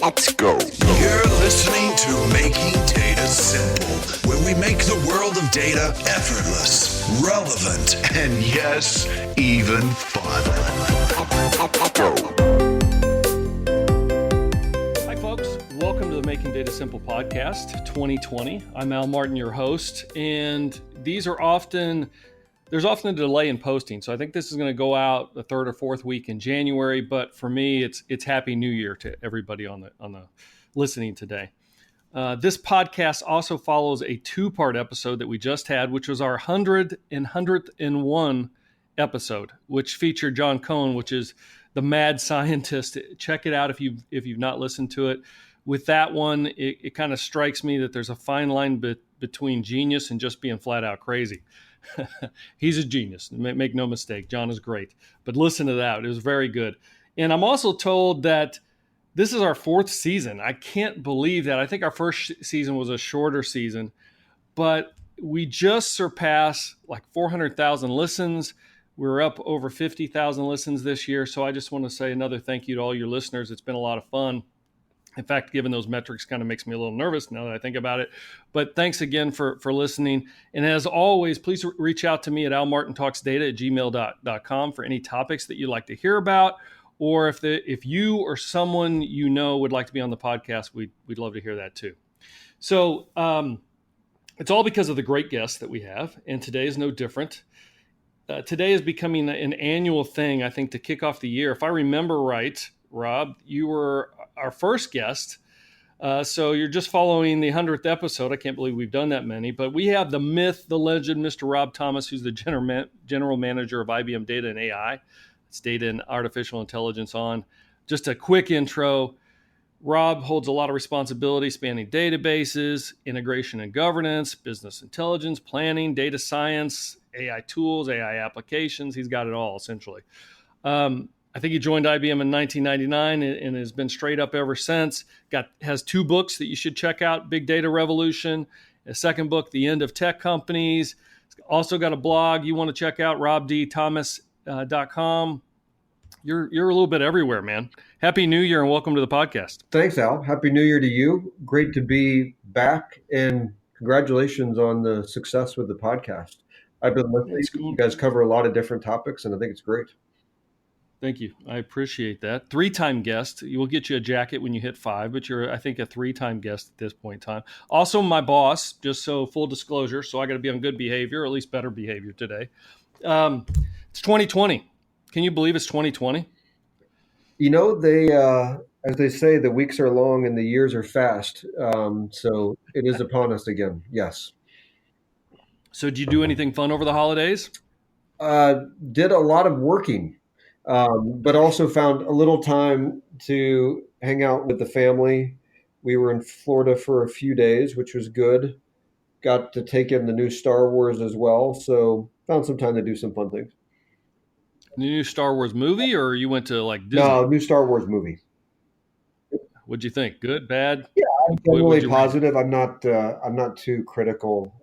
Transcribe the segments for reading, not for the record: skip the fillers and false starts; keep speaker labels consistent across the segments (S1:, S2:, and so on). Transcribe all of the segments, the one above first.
S1: Let's go.
S2: You're listening to Making Data Simple, where we make the world of data effortless, relevant, and yes, even fun.
S3: Hi, folks. Welcome to the Making Data Simple podcast 2020. I'm Al Martin, your host, and there's often a delay in posting. So I think this is going to go out the third or fourth week in January. But for me, it's Happy New Year to everybody on the listening today. This podcast also follows a two-part episode that we just had, which was our 101 episode, which featured John Cohn, which is the mad scientist. Check it out if you've not listened to it. With that one, it kind of strikes me that there's a fine line between genius and just being flat out crazy. He's a genius. Make no mistake. John is great. But listen to that. It was very good. And I'm also told that this is our fourth season. I can't believe that. I think our first season was a shorter season, but we just surpassed like 400,000 listens. We're up over 50,000 listens this year. So I just want to say another thank you to all your listeners. It's been a lot of fun. In fact, given those metrics kind of makes me a little nervous now that I think about it. But thanks again for listening. And as always, please reach out to me at almartintalksdata@gmail.com for any topics that you'd like to hear about. Or if you or someone you know would like to be on the podcast, we'd love to hear that too. So it's all because of the great guests that we have. And today is no different. Today is becoming an annual thing, I think, to kick off the year. If I remember right, Rob, you were our first guest. So you're just following the 100th episode. I can't believe we've done that many. But we have the myth, the legend, Mr. Rob Thomas, who's the general manager of IBM Data and AI. It's data and artificial intelligence on. Just a quick intro. Rob holds a lot of responsibility spanning databases, integration and governance, business intelligence, planning, data science, AI tools, AI applications. He's got it all, essentially. I think he joined IBM in 1999 and has been straight up ever since. Has two books that you should check out, Big Data Revolution. A second book, The End of Tech Companies. He's also got a blog you want to check out, robdthomas.com. You're a little bit everywhere, man. Happy New Year and welcome to the podcast.
S4: Thanks, Al. Happy New Year to you. Great to be back and congratulations on the success with the podcast. I've been listening. Cool. You guys cover a lot of different topics and I think it's great.
S3: Thank you. I appreciate that. 3-time guest. We'll get you a jacket when you hit 5, but you're, I think, a 3-time guest at this point in time. Also, my boss, just so full disclosure, so I got to be on good behavior, or at least better behavior today. It's 2020. Can you believe it's 2020?
S4: You know, they, as they say, the weeks are long and the years are fast. So it is upon us again. Yes.
S3: So did you do anything fun over the holidays?
S4: Did a lot of working. But also found a little time to hang out with the family. We were in Florida for a few days, which was good. Got to take in the new Star Wars as well. So found some time to do some fun things.
S3: The new Star Wars movie, or you went to like Disney?
S4: No, new Star Wars movie.
S3: What'd you think? Good, bad?
S4: Yeah, I'm generally positive. I'm not too critical.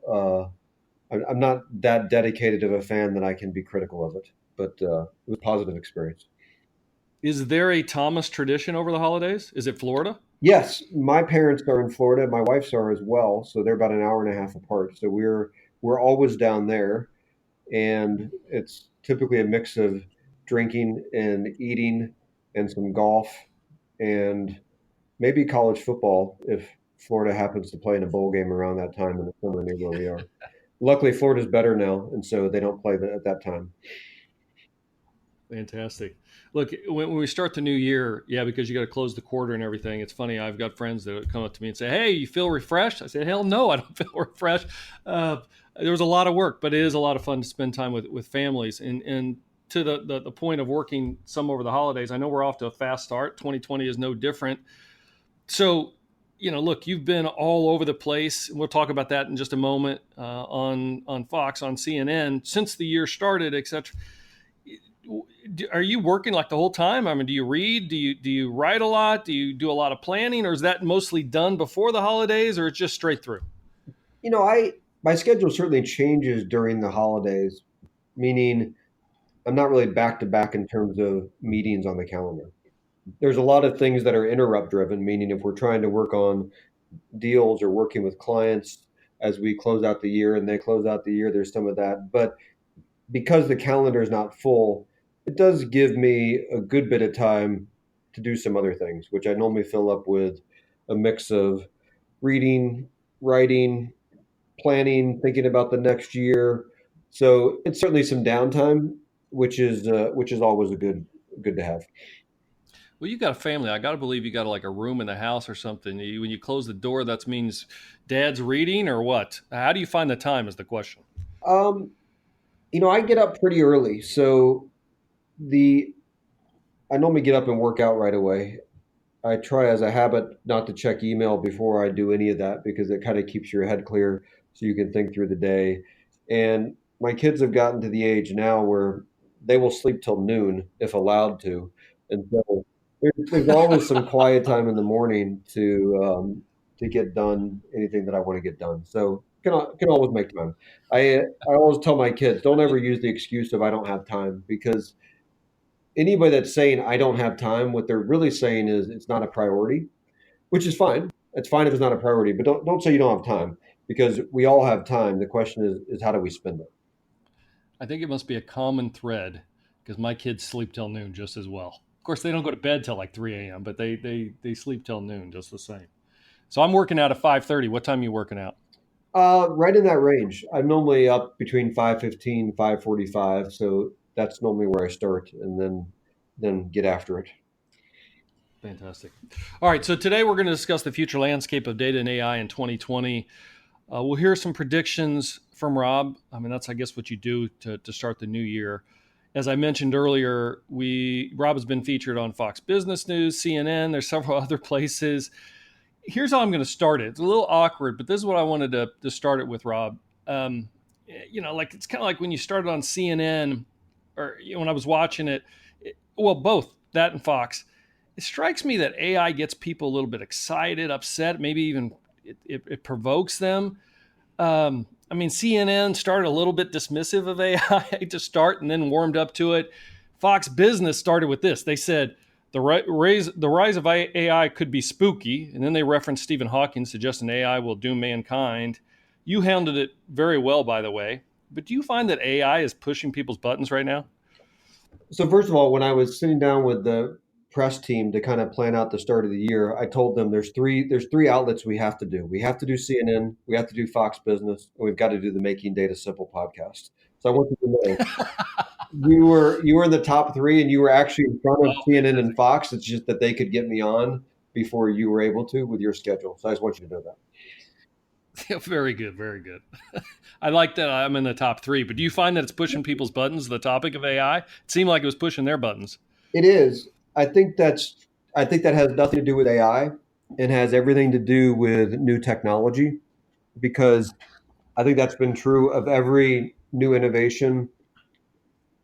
S4: I'm not that dedicated of a fan that I can be critical of it. But it was a positive experience.
S3: Is there a Thomas tradition over the holidays? Is it Florida?
S4: Yes, my parents are in Florida. My wife's are as well, so they're about an hour and a half apart. So we're always down there, and it's typically a mix of drinking and eating, and some golf, and maybe college football if Florida happens to play in a bowl game around that time in the summer near where we are. Luckily, Florida's better now, and so they don't play at that time.
S3: Fantastic. Look, when we start the new year, because you got to close the quarter and everything, it's funny. I've got friends that come up to me and say, "Hey, you feel refreshed?" I say, "Hell no, I don't feel refreshed." There was a lot of work, but it is a lot of fun to spend time with families. And to the point of working some over the holidays, I know we're off to a fast start. 2020 is no different. So, look, you've been all over the place. We'll talk about that in just a moment on Fox, on CNN, since the year started, et cetera. Are you working like the whole time? I mean, do you read? Do you write a lot? Do you do a lot of planning, or is that mostly done before the holidays, or it's just straight through?
S4: My schedule certainly changes during the holidays, meaning I'm not really back to back in terms of meetings on the calendar. there's a lot of things that are interrupt driven, meaning if we're trying to work on deals or working with clients as we close out the year and they close out the year, there's some of that. But because the calendar is not full, it does give me a good bit of time to do some other things, which I normally fill up with a mix of reading, writing, planning, thinking about the next year. So it's certainly some downtime, which is always a good to have.
S3: Well, you got a family. I got to believe you got like a room in the house or something. When you close the door, that means dad's reading or what? How do you find the time is the question.
S4: Um, I get up pretty early, so the I normally get up and work out right away. I try as a habit not to check email before I do any of that because it kind of keeps your head clear so you can think through the day. And my kids have gotten to the age now where they will sleep till noon if allowed to. And so there's always some quiet time in the morning to get done anything that I want to get done. So can always make time. I always tell my kids don't ever use the excuse of I don't have time because anybody that's saying I don't have time, what they're really saying is it's not a priority, which is fine. It's fine if it's not a priority, but don't say you don't have time because we all have time. The question is how do we spend it?
S3: I think it must be a common thread because my kids sleep till noon just as well. Of course, they don't go to bed till like 3 a.m., but they sleep till noon just the same. So I'm working out at 5:30. What time are you working out?
S4: Right in that range. I'm normally up between 5:15, 5:45, so that's normally where I start, and then get after it.
S3: Fantastic. All right. So today we're going to discuss the future landscape of data and AI in 2020. We'll hear some predictions from Rob. I mean, that's, I guess, what you do to start the new year. As I mentioned earlier, Rob has been featured on Fox Business News, CNN. There's several other places. Here's how I'm going to start it. It's a little awkward, but this is what I wanted to start it with, Rob. Like it's kind of like when you started on CNN, or when I was watching well, both that and Fox. It strikes me that AI gets people a little bit excited, upset, maybe even it provokes them. I mean, CNN started a little bit dismissive of AI to start and then warmed up to it. Fox Business started with this. They said the rise of AI could be spooky, and then they referenced Stephen Hawking suggesting AI will doom mankind. You handled it very well, by the way. But do you find that AI is pushing people's buttons right now?
S4: So first of all, when I was sitting down with the press team to kind of plan out the start of the year, I told them there's three outlets we have to do. We have to do CNN, we have to do Fox Business, and we've got to do the Making Data Simple podcast. So I want you to know you were in the top three, and you were actually in front of
S3: Oh,
S4: CNN and
S3: fantastic.
S4: Fox. It's just that they could get me on before you were able to with your schedule. So I just want you to know that.
S3: Very good, very good. I like that I'm in the top three, but do you find that it's pushing people's buttons, the topic of AI? It seemed like it was pushing their buttons.
S4: It is. I think that has nothing to do with AI and has everything to do with new technology because I think that's been true of every new innovation,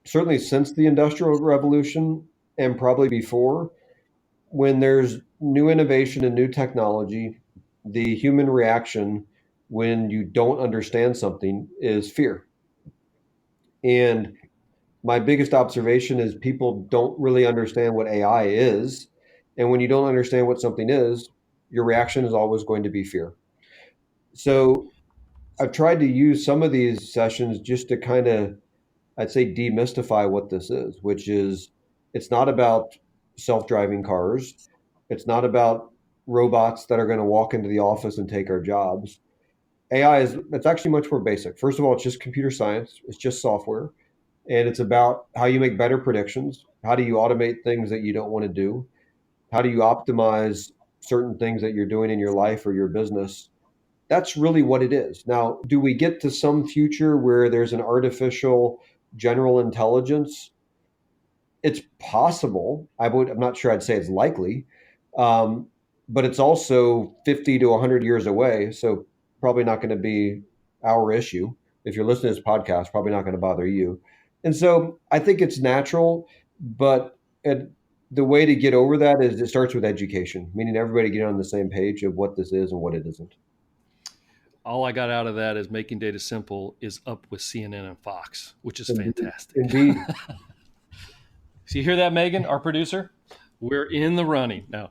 S4: certainly since the Industrial Revolution and probably before. When there's new innovation and new technology, the human reaction when you don't understand something is fear. And my biggest observation is people don't really understand what AI is. And when you don't understand what something is, your reaction is always going to be fear. So I've tried to use some of these sessions just to kind of, I'd say, demystify what this is, which is it's not about self driving cars. It's not about robots that are going to walk into the office and take our jobs. It's actually much more basic. First of all, it's just computer science, it's just software. And it's about how you make better predictions. How do you automate things that you don't want to do? How do you optimize certain things that you're doing in your life or your business? That's really what it is. Now, do we get to some future where there's an artificial general intelligence? It's possible. I'm not sure I'd say it's likely, um, but it's also 50 to 100 years away. So probably not going to be our issue. If you're listening to this podcast, probably not going to bother you. And so I think it's natural, but the way to get over that is it starts with education, meaning everybody get on the same page of what this is and what it isn't.
S3: All I got out of that is making data simple is up with CNN and Fox, which is
S4: Indeed.
S3: fantastic.
S4: Indeed.
S3: So you hear that, Megan, our producer? We're in the running now.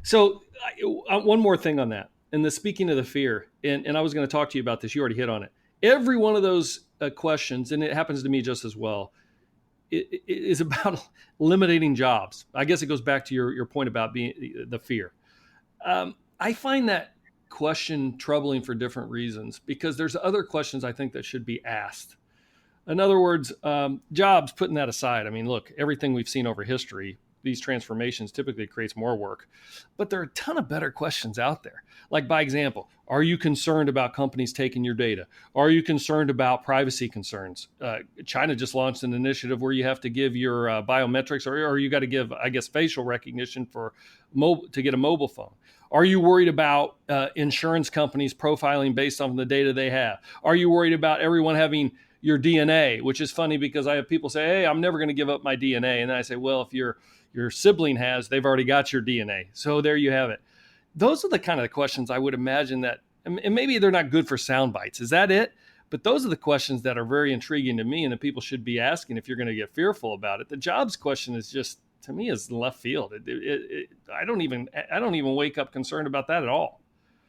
S3: So one more thing on that. And the speaking of the fear, and I was going to talk to you about this. You already hit on it. Every one of those questions, and it happens to me just as well, it is about eliminating jobs. I guess it goes back to your point about being the fear. I find that question troubling for different reasons, because there's other questions I think that should be asked. In other words, jobs, putting that aside. I mean, look, everything we've seen over history, these transformations typically creates more work, but there are a ton of better questions out there. Like, by example, are you concerned about companies taking your data? Are you concerned about privacy concerns? China just launched an initiative where you have to give your biometrics, or you got to give, I guess, facial recognition for to get a mobile phone. Are you worried about insurance companies profiling based on the data they have? Are you worried about everyone having your DNA, which is funny because I have people say, hey, I'm never going to give up my DNA. And then I say, well, if your sibling has, they've already got your DNA. So there you have it. Those are the kind of questions I would imagine that, and maybe they're not good for sound bites. Is that it? But those are the questions that are very intriguing to me and that people should be asking if you're going to get fearful about it. The jobs question is just, to me, is left field. I don't even wake up concerned about that at all.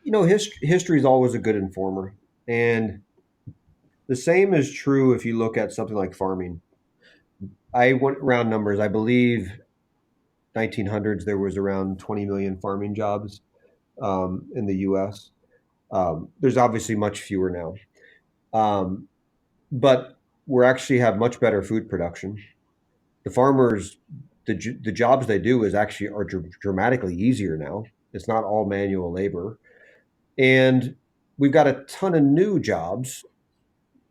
S4: History is always a good informer. And the same is true if you look at something like farming. I went around numbers. I believe 1900s, there was around 20 million farming jobs in the U.S. There's obviously much fewer now. But we actually have much better food production. The farmers, the jobs they do are dramatically easier now. It's not all manual labor. And we've got a ton of new jobs,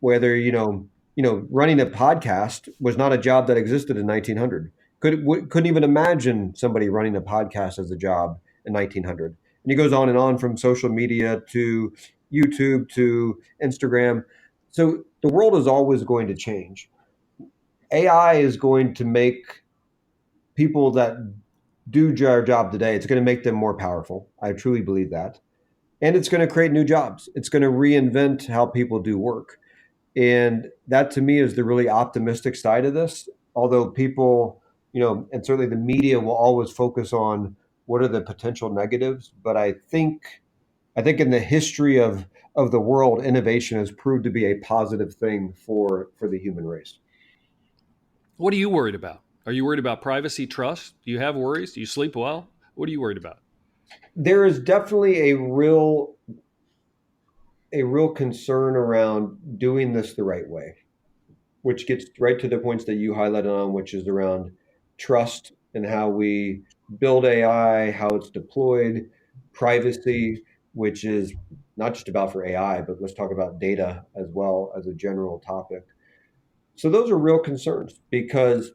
S4: whether, running a podcast was not a job that existed in 1900. Couldn't even imagine somebody running a podcast as a job in 1900. And he goes on and on, from social media to YouTube to Instagram. So the world is always going to change. AI is going to make people that do our job today, it's going to make them more powerful. I truly believe that. And it's going to create new jobs. It's going to reinvent how people do work. And that, to me, is the really optimistic side of this. Although people, and certainly the media will always focus on what are the potential negatives. But I think in the history of the world, innovation has proved to be a positive thing for the human race.
S3: What are you worried about? Are you worried about privacy, trust? Do you have worries? Do you sleep well? What are you worried about?
S4: There is definitely a real concern around doing this the right way, which gets right to the points that you highlighted on, which is around trust and how we build AI, how it's deployed, privacy, which is not just about for AI, but let's talk about data as well as a general topic. So those are real concerns, because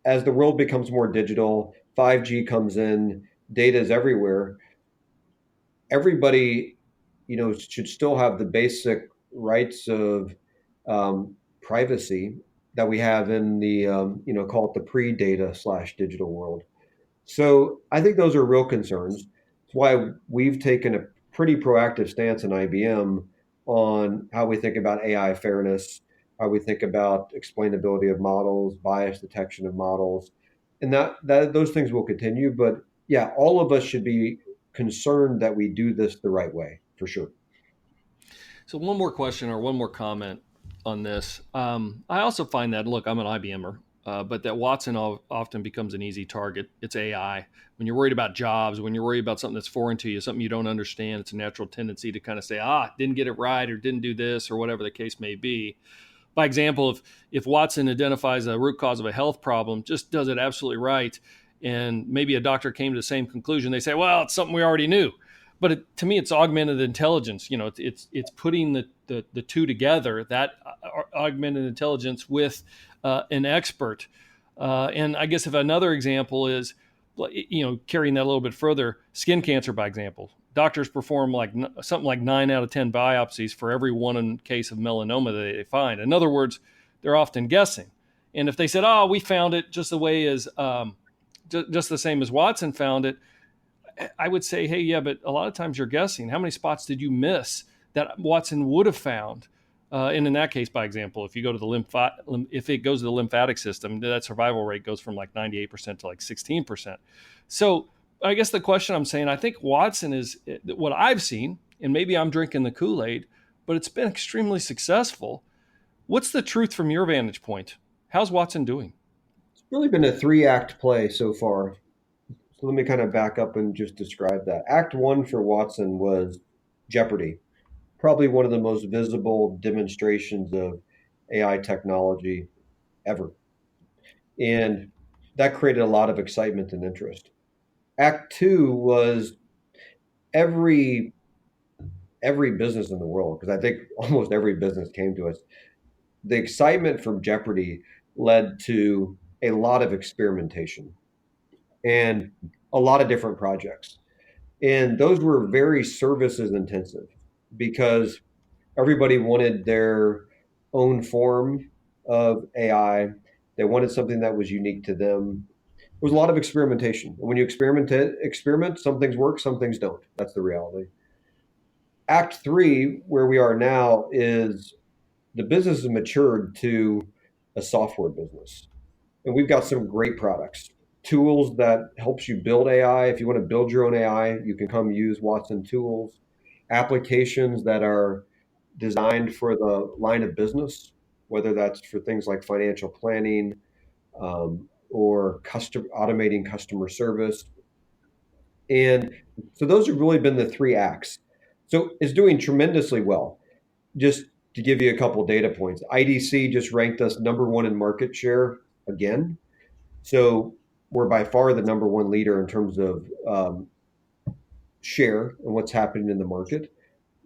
S4: as the world becomes more digital, 5G comes in, data is everywhere. Everybody, should still have the basic rights of privacy that we have in the, call it the pre-data / digital world. So I think those are real concerns. That's why we've taken a pretty proactive stance in IBM on how we think about AI fairness, how we think about explainability of models, bias detection of models, and that those things will continue. But yeah, all of us should be concerned that we do this the right way, for sure.
S3: So one more question or one more comment on this. I also find that, look, I'm an IBMer, but that Watson often becomes an easy target. It's AI. When you're worried about jobs, when you're worried about something that's foreign to you, something you don't understand, it's a natural tendency to kind of say, didn't get it right, or didn't do this, or whatever the case may be. By example, if Watson identifies a root cause of a health problem, just does it absolutely right, and maybe a doctor came to the same conclusion, they say, well, it's something we already knew. But to me, it's augmented intelligence. It's putting the two together, that augmented intelligence with an expert. And I guess if another example is, carrying that a little bit further, skin cancer, by example. Doctors perform something like 9 out of 10 biopsies for every one case of melanoma that they find. In other words, they're often guessing. And if they said, we found it just the way as, just the same as Watson found it, I would say, hey, yeah, but a lot of times you're guessing. How many spots did you miss that Watson would have found And in that case, by example, if you go to if it goes to the lymphatic system, that survival rate goes from like 98% to like 16%. So I guess the question I'm saying, I think Watson is what I've seen, and maybe I'm drinking the Kool-Aid, but it's been extremely successful. What's the truth from your vantage point? How's Watson doing?
S4: It's really been a 3-act play so far. So let me kind of back up and just describe that. Act one for Watson was Jeopardy, probably one of the most visible demonstrations of AI technology ever. And that created a lot of excitement and interest. Act two was every business in the world, because I think almost every business came to us. The excitement from Jeopardy led to a lot of experimentation and a lot of different projects. And those were very services intensive because everybody wanted their own form of AI. They wanted something that was unique to them. There was a lot of experimentation. And when you experiment, some things work, some things don't. That's the reality. Act three, where we are now, is the business has matured to a software business. And we've got some great products, tools that helps you build AI. If you want to build your own AI, you can come use Watson tools, applications that are designed for the line of business, whether that's for things like financial planning, or automating customer service. And so those have really been the 3 acts. So it's doing tremendously well. Just to give you a couple data points, IDC just ranked us number one in market share again. So we're by far the number one leader in terms of share and what's happening in the market.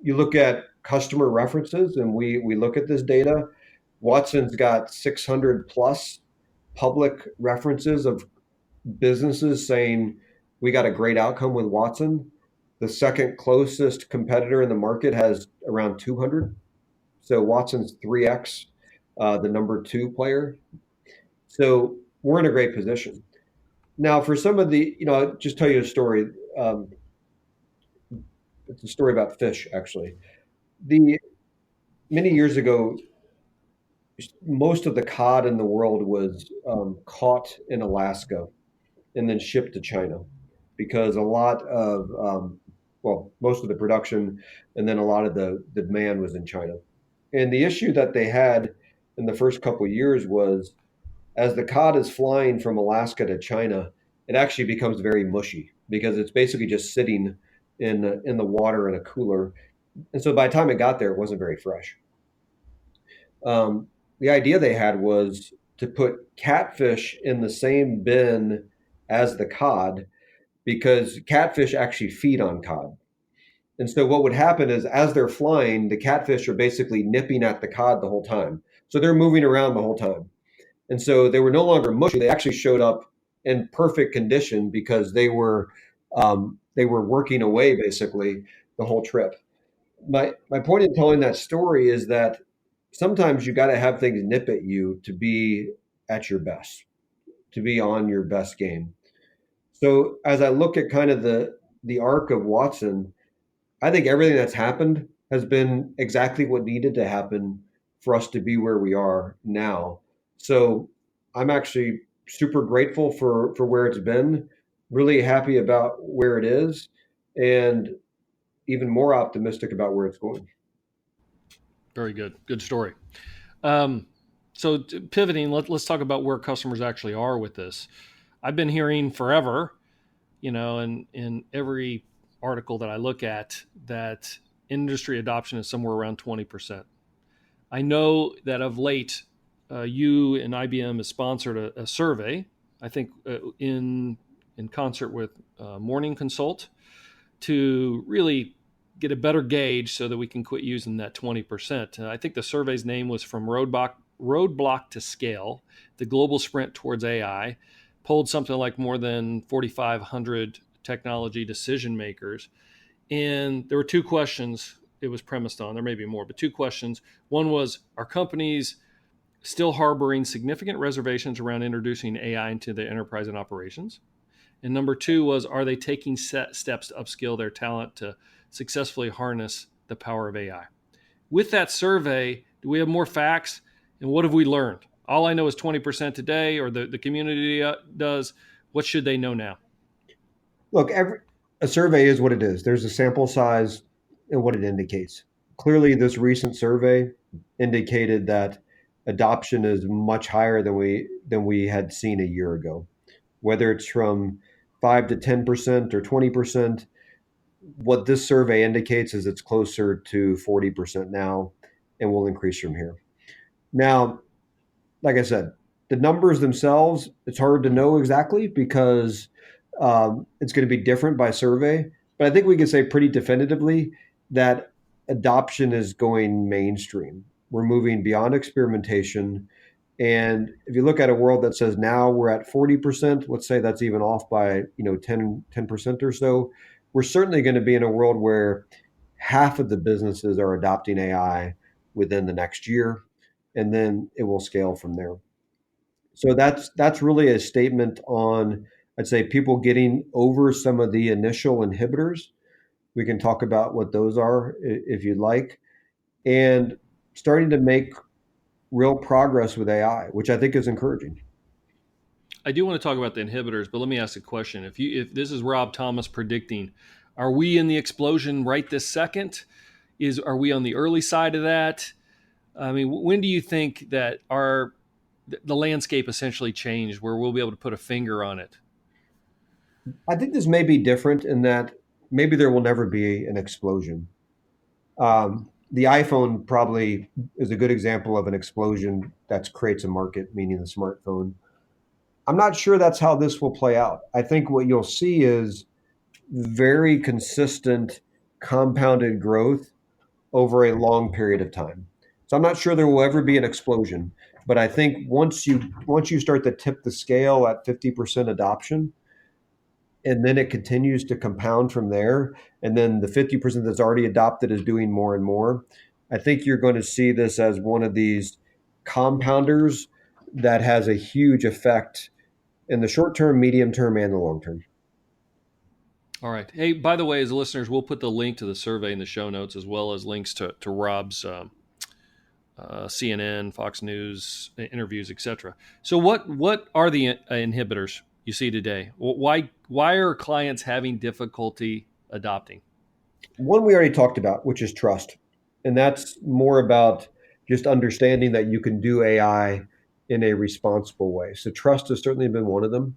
S4: You look at customer references, and we look at this data. Watson's got 600 plus public references of businesses saying we got a great outcome with Watson. The second closest competitor in the market has around 200. So Watson's 3x the number two player. So we're in a great position. Now, for some of the, I'll just tell you a story. It's a story about fish, actually. The Many years ago, most of the cod in the world was caught in Alaska and then shipped to China because a lot of, most of the production and then a lot of the demand was in China. And the issue that they had in the first couple of years was as the cod is flying from Alaska to China, it actually becomes very mushy because it's basically just sitting in the water in a cooler. And so by the time it got there, it wasn't very fresh. The idea they had was to put catfish in the same bin as the cod because catfish actually feed on cod. And so what would happen is as they're flying, the catfish are basically nipping at the cod the whole time. So they're moving around the whole time. And so they were no longer mushy. They actually showed up in perfect condition because they were working away basically the whole trip. My point in telling that story is that sometimes you got to have things nip at you to be at your best, to be on your best game. So as I look at kind of the arc of Watson, I think everything that's happened has been exactly what needed to happen for us to be where we are now. So I'm actually super grateful for where it's been, really happy about where it is, and even more optimistic about where it's going.
S3: Very good. Good story. So pivoting, let's talk about where customers actually are with this. I've been hearing forever, and in every article that I look at, that industry adoption is somewhere around 20%. I know that of late, you and IBM has sponsored a survey, I think in concert with Morning Consult, to really get a better gauge so that we can quit using that 20%. I think the survey's name was From Roadblock to Scale, the Global Sprint Towards AI, polled something like more than 4,500 technology decision makers. And there were two questions it was premised on. There may be more, but two questions. One was, are companies still harboring significant reservations around introducing AI into their enterprise and operations? And number two was, are they taking steps to upskill their talent to successfully harness the power of AI? With that survey, Do we have more facts? And what have we learned? All I know is 20% today, or the community does. What should they know now?
S4: Look, a survey is what it is. There's a sample size and what it indicates. Clearly, this recent survey indicated that adoption is much higher than we had seen a year ago. Whether it's from 5 to 10% or 20%, what this survey indicates is it's closer to 40% now, and will increase from here. Now, like I said, the numbers themselves, it's hard to know exactly because it's going to be different by survey. But I think we can say pretty definitively that adoption is going mainstream. We're moving beyond experimentation. And if you look at a world that says now we're at 40%, let's say that's even off by 10% or so, we're certainly going to be in a world where half of the businesses are adopting AI within the next year, and then it will scale from there. So that's really a statement on, I'd say, people getting over some of the initial inhibitors. We can talk about what those are if you'd like, and starting to make real progress with AI, which I think is encouraging.
S3: I do want to talk about the inhibitors, but let me ask a question. If this is Rob Thomas predicting, are we in the explosion right this second? Are we on the early side of that? I mean, when do you think that the landscape essentially changed where we'll be able to put a finger on it?
S4: I think this may be different in that maybe there will never be an explosion. The iPhone probably is a good example of an explosion that creates a market, meaning the smartphone. I'm not sure that's how this will play out. I think what you'll see is very consistent compounded growth over a long period of time. So I'm not sure there will ever be an explosion, but I think once you start to tip the scale at 50% adoption, and then it continues to compound from there, and then the 50% that's already adopted is doing more and more, I think you're going to see this as one of these compounders that has a huge effect in the short term, medium term, and the long term.
S3: All right. Hey, by the way, as listeners, we'll put the link to the survey in the show notes, as well as links to Rob's CNN, Fox News interviews, etc. So what are the inhibitors you see today? Why are clients having difficulty adopting?
S4: One we already talked about, which is trust. And that's more about just understanding that you can do AI in a responsible way. So trust has certainly been one of them.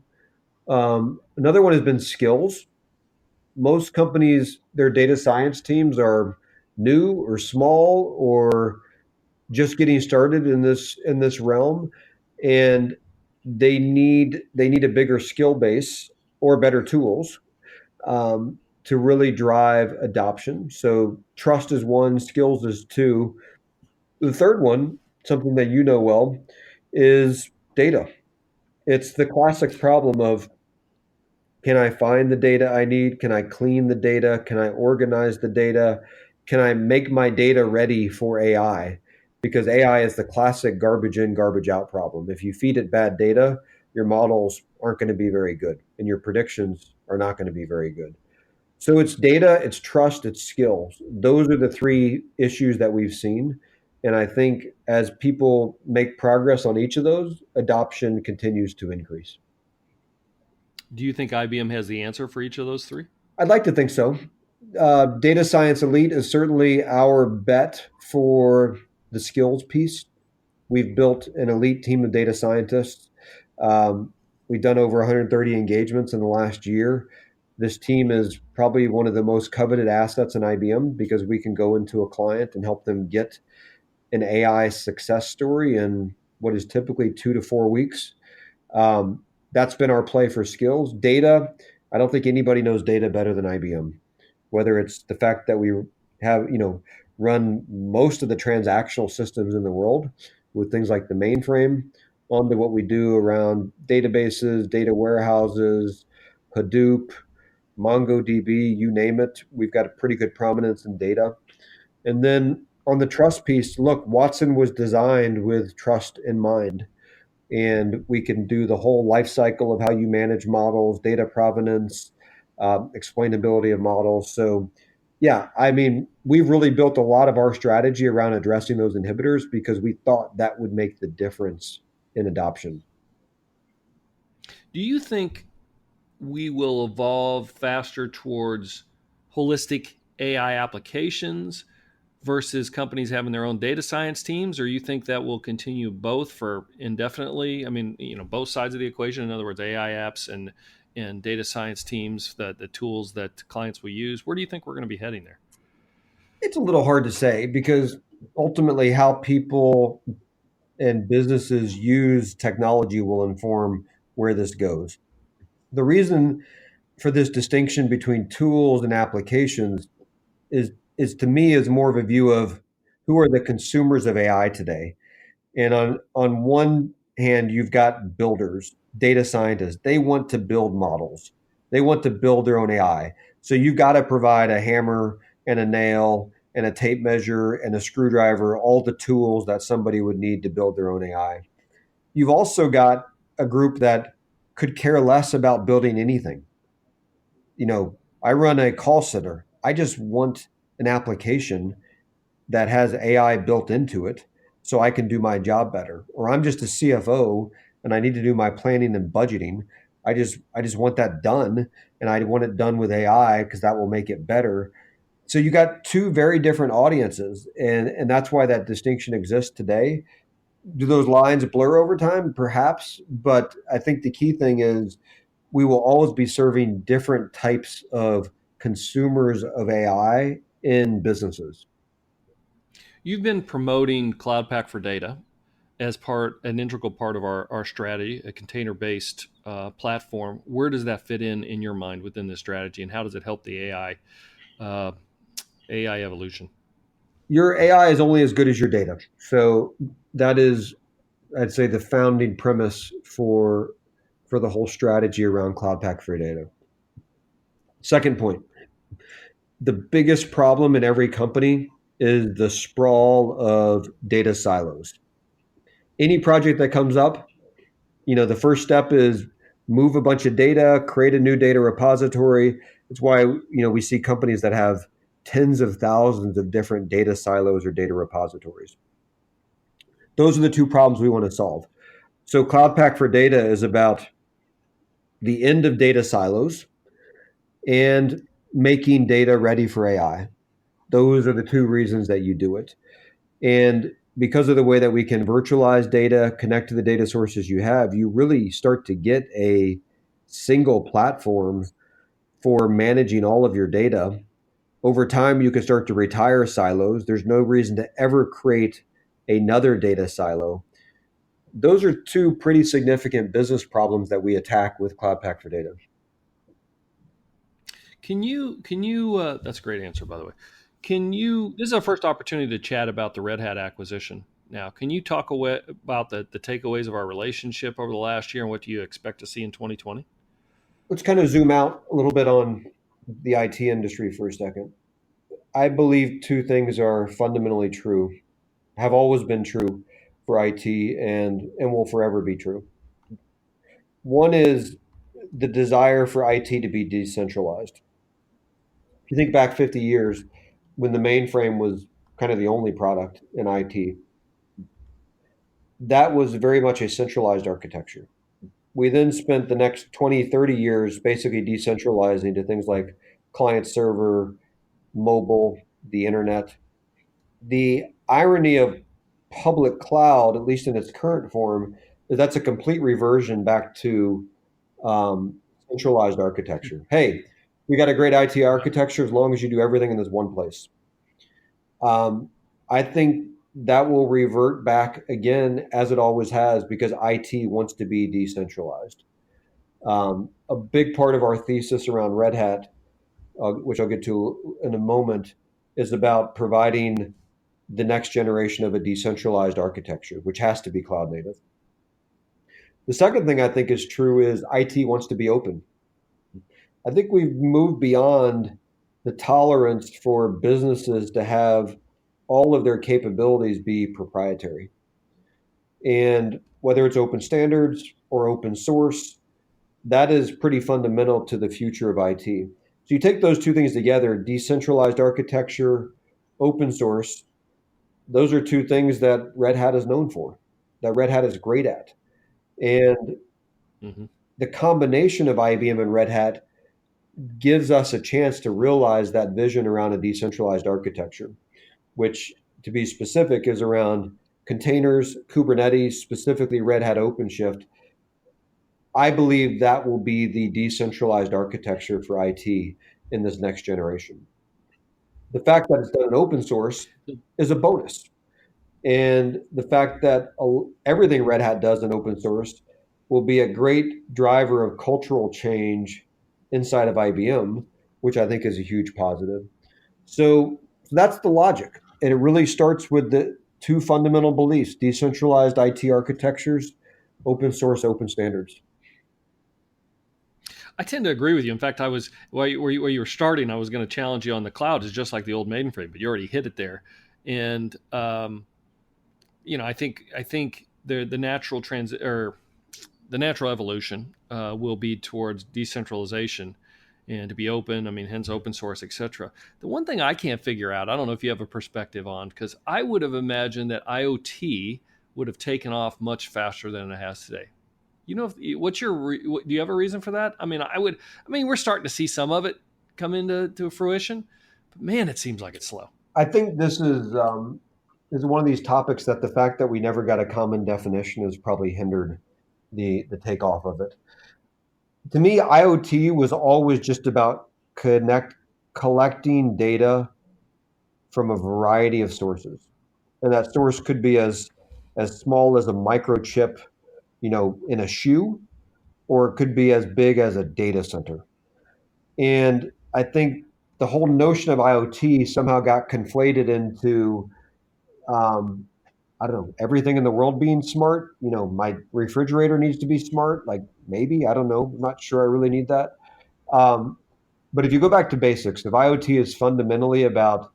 S4: Another one has been skills. Most companies, their data science teams are new or small or just getting started in this realm, and they need a bigger skill base or better tools to really drive adoption. So trust is one, skills is two. The third one, something that you know well, is data. It's the classic problem of, can I find the data I need? Can I clean the data? Can I organize the data? Can I make my data ready for AI? Because AI is the classic garbage in, garbage out problem. If you feed it bad data, your models aren't going to be very good, and your predictions are not going to be very good. So it's data, it's trust, it's skills. Those are the three issues that we've seen. And I think as people make progress on each of those, adoption continues to increase.
S3: Do you think IBM has the answer for each of those three?
S4: I'd like to think so. Data Science Elite is certainly our bet for the skills piece. We've built an elite team of data scientists. We've done over 130 engagements in the last year. This team is probably one of the most coveted assets in IBM because we can go into a client and help them get an AI success story in what is typically 2 to 4 weeks. That's been our play for skills. Data, I don't think anybody knows data better than IBM, whether it's the fact that we have, run most of the transactional systems in the world with things like the mainframe, onto what we do around databases, data warehouses, Hadoop, MongoDB, you name it. We've got a pretty good prominence in data. And then on the trust piece, look, Watson was designed with trust in mind. And we can do the whole life cycle of how you manage models, data provenance, explainability of models. So Yeah, I mean, we've really built a lot of our strategy around addressing those inhibitors because we thought that would make the difference in adoption.
S3: Do you think we will evolve faster towards holistic AI applications versus companies having their own data science teams, or you think that will continue both for indefinitely? I mean, both sides of the equation. In other words, AI apps and data science teams, the tools that clients will use. Where do you think we're going to be heading there?
S4: It's a little hard to say because ultimately, how people and businesses use technology will inform where this goes. The reason for this distinction between tools and applications is to me is more of a view of who are the consumers of AI today. And on one hand, you've got builders, data scientists. They want to build models. They want to build their own AI. So you've got to provide a hammer and a nail and a tape measure and a screwdriver, all the tools that somebody would need to build their own AI. You've also got a group that could care less about building anything. I run a call center. I just want an application that has AI built into it so I can do my job better. Or I'm just a CFO and I need to do my planning and budgeting. I just want that done and I want it done with AI because that will make it better. So you got two very different audiences and that's why that distinction exists today. Do those lines blur over time? Perhaps, but I think the key thing is we will always be serving different types of consumers of AI in businesses.
S3: You've been promoting Cloud Pak for Data as an integral part of our strategy, a container-based platform. Where does that fit in your mind within this strategy, and how does it help the uh, AI evolution?
S4: Your AI is only as good as your data. So that is, I'd say, the founding premise for the whole strategy around Cloud Pak for Data. Second point, the biggest problem in every company is the sprawl of data silos. Any project that comes up, the first step is move a bunch of data, create a new data repository. It's why, we see companies that have tens of thousands of different data silos or data repositories. Those are the two problems we want to solve. So Cloud Pak for Data is about the end of data silos and making data ready for AI. Those are the two reasons that you do it. And because of the way that we can virtualize data, connect to the data sources you have, you really start to get a single platform for managing all of your data. Over time, you can start to retire silos. There's no reason to ever create another data silo. Those are two pretty significant business problems that we attack with Cloud Pak for Data.
S3: Can you that's a great answer, by the way. This is our first opportunity to chat about the Red Hat acquisition. Now, can you talk about the takeaways of our relationship over the last year and what do you expect to see in 2020?
S4: Let's kind of zoom out a little bit on the IT industry for a second. I believe two things are fundamentally true, have always been true for IT and will forever be true. One is the desire for IT to be decentralized. If you think back 50 years when the mainframe was kind of the only product in IT, that was very much a centralized architecture. We then spent the next 20, 30 years basically decentralizing to things like client server, mobile, the internet. The irony of public cloud, at least in its current form, is that's a complete reversion back to centralized architecture. Hey, we got a great IT architecture as long as you do everything in this one place. I think that will revert back again as it always has because IT wants to be decentralized. A big part of our thesis around Red Hat, which I'll get to in a moment, is about providing the next generation of a decentralized architecture, which has to be cloud native. The second thing I think is true is IT wants to be open. I think we've moved beyond the tolerance for businesses to have all of their capabilities be proprietary. And whether it's open standards or open source, that is pretty fundamental to the future of IT. So you take those two things together, decentralized architecture, open source, those are two things that Red Hat is known for, that Red Hat is great at. And
S3: Hmm.
S4: the combination of IBM and Red Hat gives us a chance to realize that vision around a decentralized architecture, which, to be specific, is around containers, Kubernetes, specifically Red Hat OpenShift. I believe that will be the decentralized architecture for IT in this next generation. The fact that it's done in open source is a bonus. And the fact that everything Red Hat does in open source will be a great driver of cultural change inside of IBM, which I think is a huge positive. So that's the logic. And it really starts with the two fundamental beliefs: decentralized IT architectures, open source, open standards.
S3: I tend to agree with you. In fact, I was where you were starting. I was going to challenge you on the cloud is just like the old mainframe, but you already hit it there. And I think the natural the natural evolution will be towards decentralization and to be open. I mean, hence open source, etc. The one thing I can't figure out, I don't know if you have a perspective on, because I would have imagined that IoT would have taken off much faster than it has today. Do you have a reason for that? I mean, we're starting to see some of it come into fruition, but man, it seems like it's slow.
S4: I think this is one of these topics that the fact that we never got a common definition has probably hindered the takeoff of it. To me, IoT was always just about collecting data from a variety of sources, and that source could be as small as a microchip, in a shoe, or it could be as big as a data center. And I think the whole notion of IoT somehow got conflated into um, I don't know, everything in the world being smart. My refrigerator needs to be smart. Like, maybe, I don't know. I'm not sure I really need that. Um, but if you go back to basics, if IoT is fundamentally about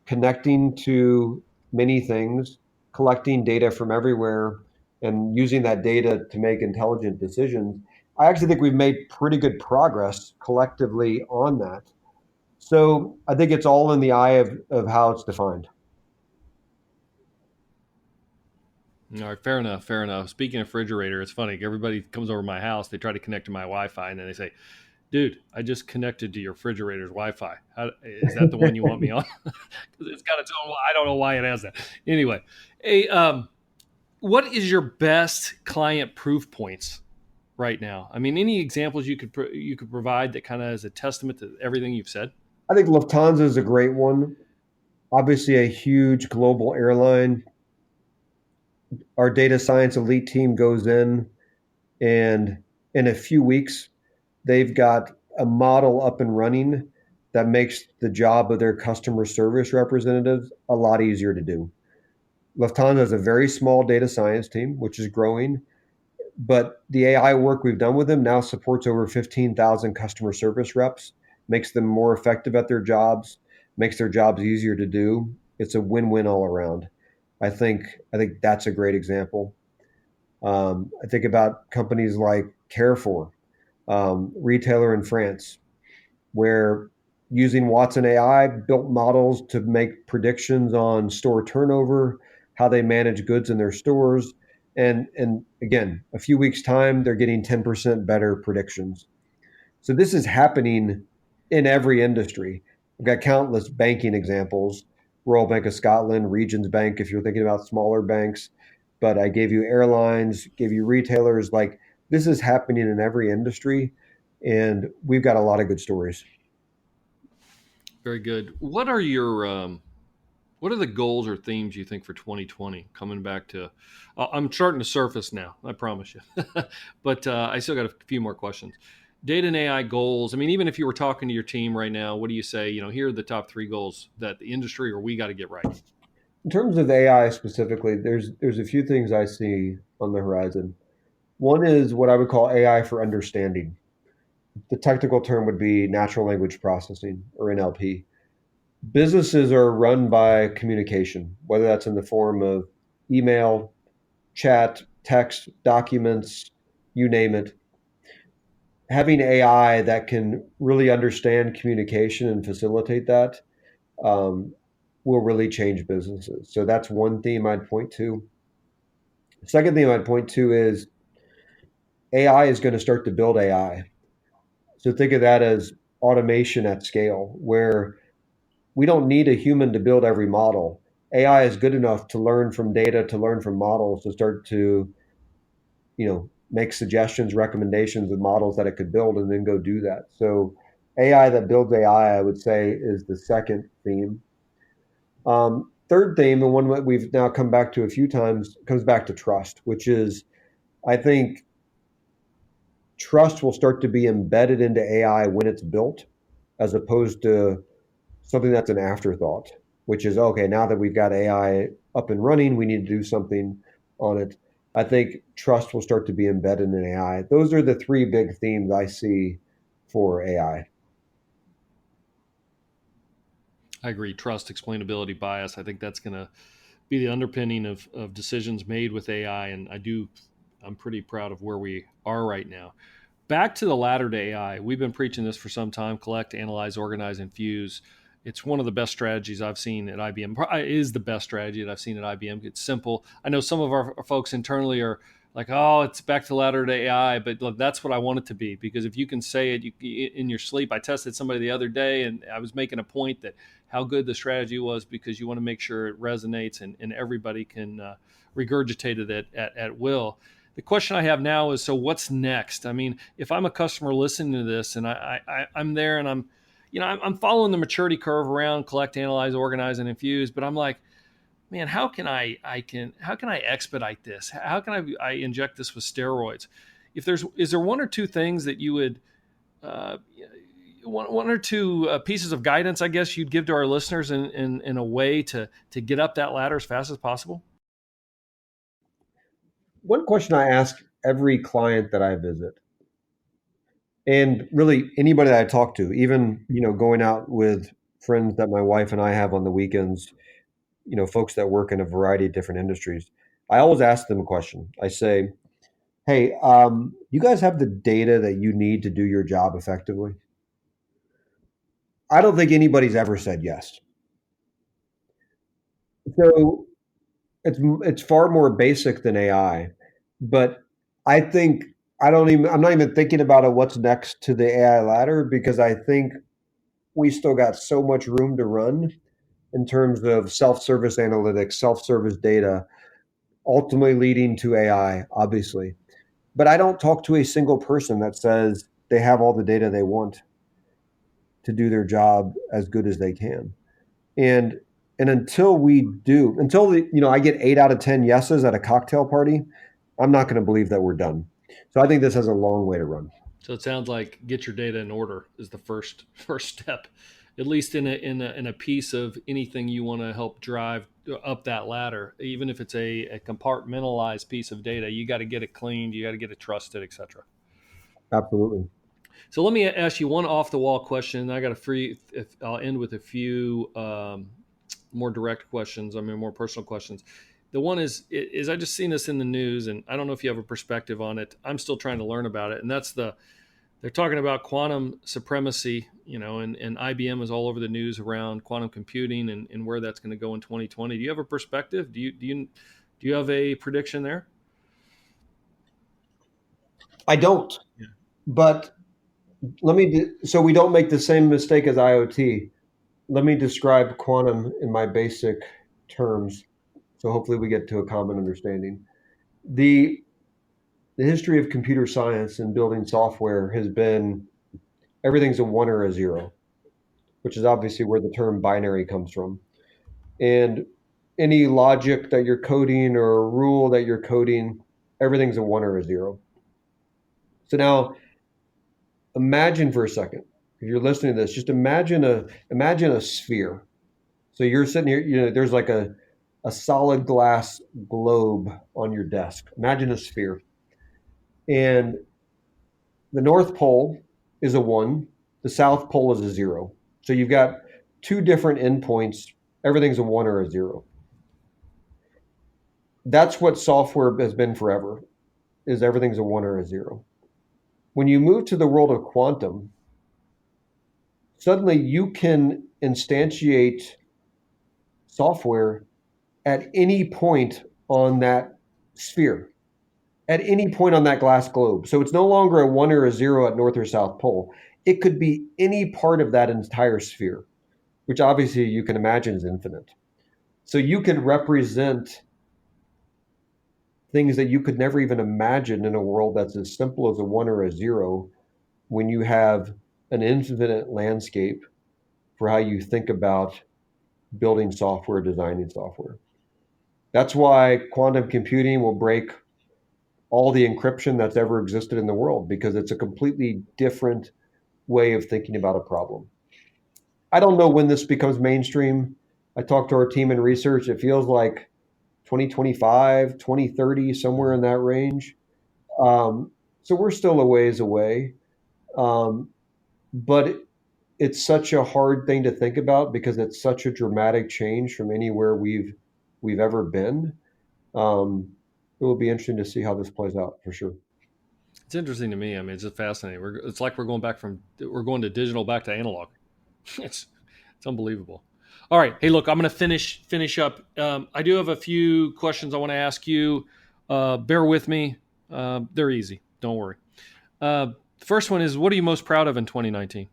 S4: connecting to many things, collecting data from everywhere, and using that data to make intelligent decisions, I actually think we've made pretty good progress collectively on that. So I think it's all in the eye of how it's defined.
S3: All right, fair enough, fair enough. Speaking of refrigerator, it's funny. Everybody comes over to my house, they try to connect to my Wi-Fi, and then they say, "Dude, I just connected to your refrigerator's Wi-Fi. Is that the one you want me on?" Because it's got its own. I don't know why it has that. Anyway, hey, what is your best client proof points right now? I mean, any examples you could provide that kind of is a testament to everything you've said?
S4: I think Lufthansa is a great one. Obviously, a huge global airline. Our data science elite team goes in, and in a few weeks, they've got a model up and running that makes the job of their customer service representatives a lot easier to do. Lufthansa has a very small data science team, which is growing, but the AI work we've done with them now supports over 15,000 customer service reps, makes them more effective at their jobs, makes their jobs easier to do. It's a win-win all around. I think I think that's a great example. I think about companies like Carrefour, retailer in France, where using Watson AI built models to make predictions on store turnover, how they manage goods in their stores, and again, a few weeks time, they're getting 10% better predictions. So this is happening in every industry. We've got countless banking examples: Royal Bank of Scotland, Regions Bank, if you're thinking about smaller banks. But I gave you airlines, gave you retailers. Like, this is happening in every industry, and we've got a lot of good stories.
S3: Very good. What are the goals or themes you think for 2020? Coming back to, I'm starting to surface now. I promise you, but I still got a few more questions. Data and AI goals. I mean, even if you were talking to your team right now, what do you say? Here are the top three goals that the industry or we got to get right.
S4: In terms of AI specifically, there's a few things I see on the horizon. One is what I would call AI for understanding. The technical term would be natural language processing, or NLP. Businesses are run by communication, whether that's in the form of email, chat, text, documents, you name it. having AI that can really understand communication and facilitate that um, will really change businesses. So that's one theme I'd point to. The second theme I'd point to is AI is going to start to build AI. So think of that as automation at scale, where we don't need a human to build every model. AI is good enough to learn from data, to learn from models, to start to, make suggestions, recommendations of models that it could build and then go do that. So AI that builds AI, I would say, is the second theme. Third theme, and one that we've now come back to a few times, comes back to trust, which is, I think, trust will start to be embedded into AI when it's built, as opposed to something that's an afterthought, which is, okay, now that we've got AI up and running, we need to do something on it. I think trust will start to be embedded in AI. Those are the three big themes I see for AI.
S3: I agree. Trust, explainability, bias. I think that's going to be the underpinning of decisions made with AI. And I'm pretty proud of where we are right now. Back to the ladder to AI. We've been preaching this for some time: collect, analyze, organize, and fuse. It's one of the best strategies I've seen at IBM. It is the best strategy that I've seen at IBM. It's simple. I know some of our folks internally are like, oh, it's back to the ladder to AI, but look, that's what I want it to be, because if you can say it in your sleep. I tested somebody the other day, and I was making a point that how good the strategy was, because you want to make sure it resonates and everybody can regurgitate it at will. The question I have now is, so what's next? I mean, if I'm a customer listening to this and I'm there and I'm following the maturity curve around collect, analyze, organize, and infuse, but I'm like, man, how can I expedite this? How can I inject this with steroids? Is there one or two things that you would, uh, one or two pieces of guidance, I guess, you'd give to our listeners in a way to get up that ladder as fast as possible?
S4: One question I ask every client that I visit, and really anybody that I talk to, even going out with friends that my wife and I have on the weekends, folks that work in a variety of different industries, I always ask them a question. I say, hey, you guys have the data that you need to do your job effectively? I don't think anybody's ever said yes. So it's far more basic than AI, but I think I'm not even thinking about what's next to the AI ladder, because I think we still got so much room to run in terms of self-service analytics, self-service data, ultimately leading to AI, obviously. But I don't talk to a single person that says they have all the data they want to do their job as good as they can. And until we do, I get 8 out of 10 yeses at a cocktail party, I'm not going to believe that we're done. So I think this has a long way to run.
S3: So it sounds like get your data in order is the first step, at least in a piece of anything you want to help drive up that ladder. Even if it's a compartmentalized piece of data, you got to get it cleaned, you got to get it trusted, etc.
S4: Absolutely.
S3: So let me ask you one off the wall question. I got a free. If I'll end with a few more direct questions. I mean, more personal questions. The one is I just seen this in the news, and I don't know if you have a perspective on it. I'm still trying to learn about it, and that's they're talking about quantum supremacy, and IBM is all over the news around quantum computing and where that's going to go in 2020. Do you have a perspective? Do you have a prediction there?
S4: I don't, but so we don't make the same mistake as IoT. Let me describe quantum in my basic terms. So hopefully we get to a common understanding. The the history of computer science and building software has been everything's a one or a zero, which is obviously where the term binary comes from. And any logic that you're coding or a rule that you're coding, everything's a one or a zero. So now imagine for a second, if you're listening to this, just imagine a sphere. So you're sitting here, there's like a solid glass globe on your desk. Imagine a sphere. And the North Pole is a one, the South Pole is a zero. So you've got two different endpoints. Everything's a one or a zero. That's what software has been forever, is everything's a one or a zero. When you move to the world of quantum, suddenly you can instantiate software at any point on that sphere, at any point on that glass globe. So it's no longer a 1 or a 0 at North or South Pole. It could be any part of that entire sphere, which obviously you can imagine is infinite. So you can represent things that you could never even imagine in a world that's as simple as a 1 or a 0 when you have an infinite landscape for how you think about building software, designing software. That's why quantum computing will break all the encryption that's ever existed in the world, because it's a completely different way of thinking about a problem. I don't know when this becomes mainstream. I talked to our team in research. It feels like 2025, 2030, somewhere in that range. So we're still a ways away. But it's such a hard thing to think about because it's such a dramatic change from anywhere we've ever been. It will be interesting to see how this plays out for sure.
S3: It's interesting to me. I mean, it's just fascinating. It's like we're going to digital back to analog. it's unbelievable. All right. Hey, look, I'm going to finish up. I do have a few questions I want to ask you. Bear with me. They're easy. Don't worry. The first one is, what are you most proud of in 2019?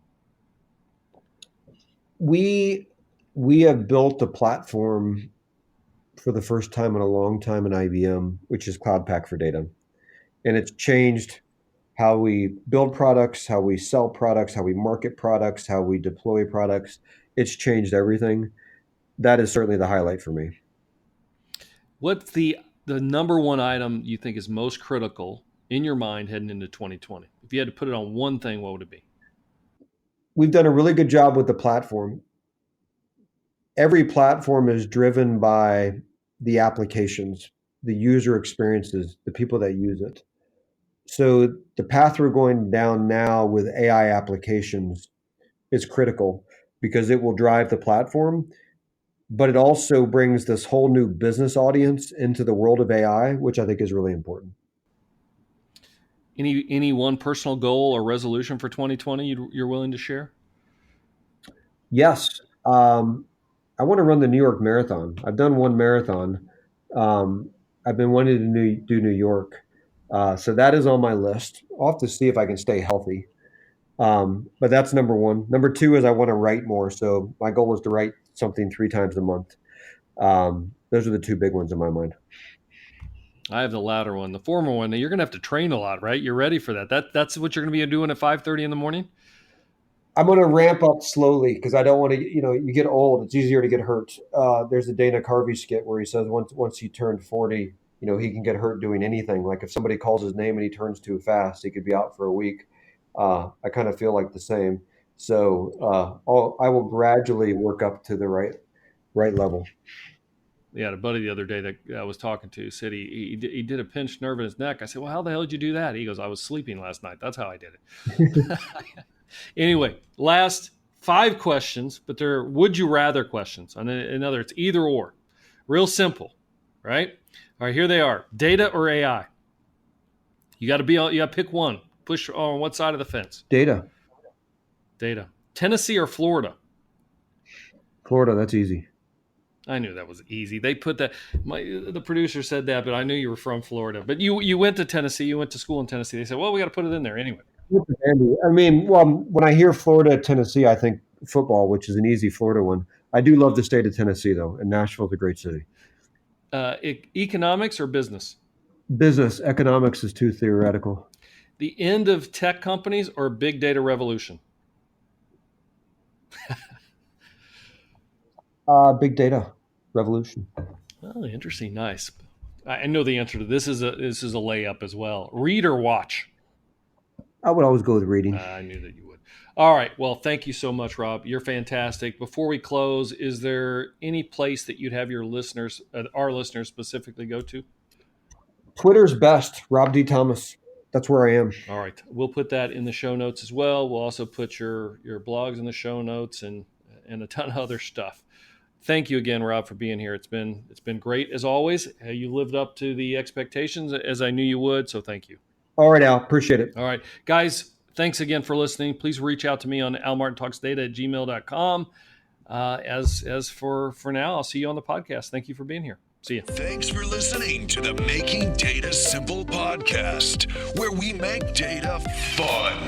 S4: We have built a platform for the first time in a long time in IBM, which is Cloud Pak for data. And it's changed how we build products, how we sell products, how we market products, how we deploy products. It's changed everything. That is certainly the highlight for me.
S3: What's the number one item you think is most critical in your mind heading into 2020? If you had to put it on one thing, what would it be?
S4: We've done a really good job with the platform. Every platform is driven by the applications, the user experiences, the people that use it. So the path we're going down now with AI applications is critical because it will drive the platform, but it also brings this whole new business audience into the world of AI, which I think is really important.
S3: Any one personal goal or resolution for 2020 you're willing to share?
S4: Yes. I want to run the New York Marathon. I've done one marathon. I've been wanting to do New York. So that is on my list. I'll have to see if I can stay healthy. But that's number one. Number two is I want to write more. So my goal is to write something 3 times a month. Those are the two big ones in my mind.
S3: I have the latter one. The former one, you're going to have to train a lot, right? You're ready for that. That's what you're going to be doing at 5:30 in the morning?
S4: I'm going to ramp up slowly because I don't want to, you get old. It's easier to get hurt. There's a Dana Carvey skit where he says once he turned 40, he can get hurt doing anything. Like if somebody calls his name and he turns too fast, he could be out for a week. I kind of feel like the same. So I will gradually work up to the right level.
S3: Yeah, a buddy the other day that I was talking to said he did a pinched nerve in his neck. I said, well, how the hell did you do that? He goes, I was sleeping last night. That's how I did it. Anyway, last 5 questions, but they're would you rather questions. Another, it's either or. Real simple, right? All right, here they are. Data or AI? You got to pick one. Push on what side of the fence?
S4: Data.
S3: Tennessee or Florida?
S4: Florida, that's easy.
S3: I knew that was easy. They put that. The producer said that, but I knew you were from Florida. But you went to Tennessee. You went to school in Tennessee. They said, well, we got to put it in there anyway.
S4: I mean, well, when I hear Florida, Tennessee, I think football, which is an easy Florida one. I do love the state of Tennessee, though, and Nashville's a great city.
S3: Economics or business?
S4: Business. Economics is too theoretical.
S3: The end of tech companies or big data revolution?
S4: Big data revolution.
S3: Oh, interesting. Nice. I know the answer to this. Is a layup as well. Read or watch?
S4: I would always go with reading.
S3: I knew that you would. All right. Well, thank you so much, Rob. You're fantastic. Before we close, is there any place that you'd have your listeners, our listeners specifically, go to? Twitter's best, Rob D. Thomas. That's where I am. All right. We'll put that in the show notes as well. We'll also put your blogs in the show notes and a ton of other stuff. Thank you again, Rob, for being here. It's been great as always. You lived up to the expectations as I knew you would, so thank you.
S4: All right, Al. Appreciate it.
S3: All right, guys, thanks again for listening. Please reach out to me on almartintalksdata@gmail.com. As for now, I'll see you on the podcast. Thank you for being here. See you.
S2: Thanks for listening to the Making Data Simple podcast, where we make data fun.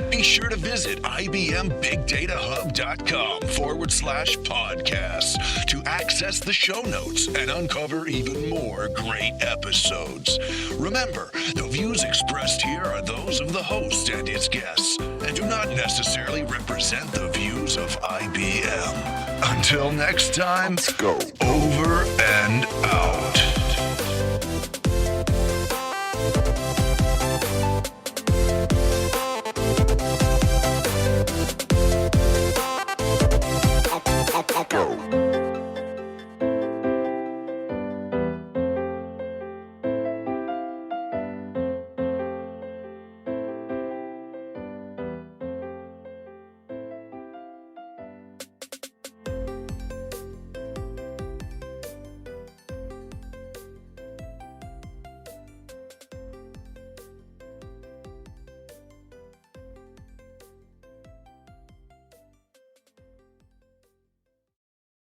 S2: Be sure to visit IBMBigDataHub.com/podcast to access the show notes and uncover even more great episodes. Remember, the views expressed here are those of the host and its guests and do not necessarily represent the views of IBM. Until next time, let's go. Over and out.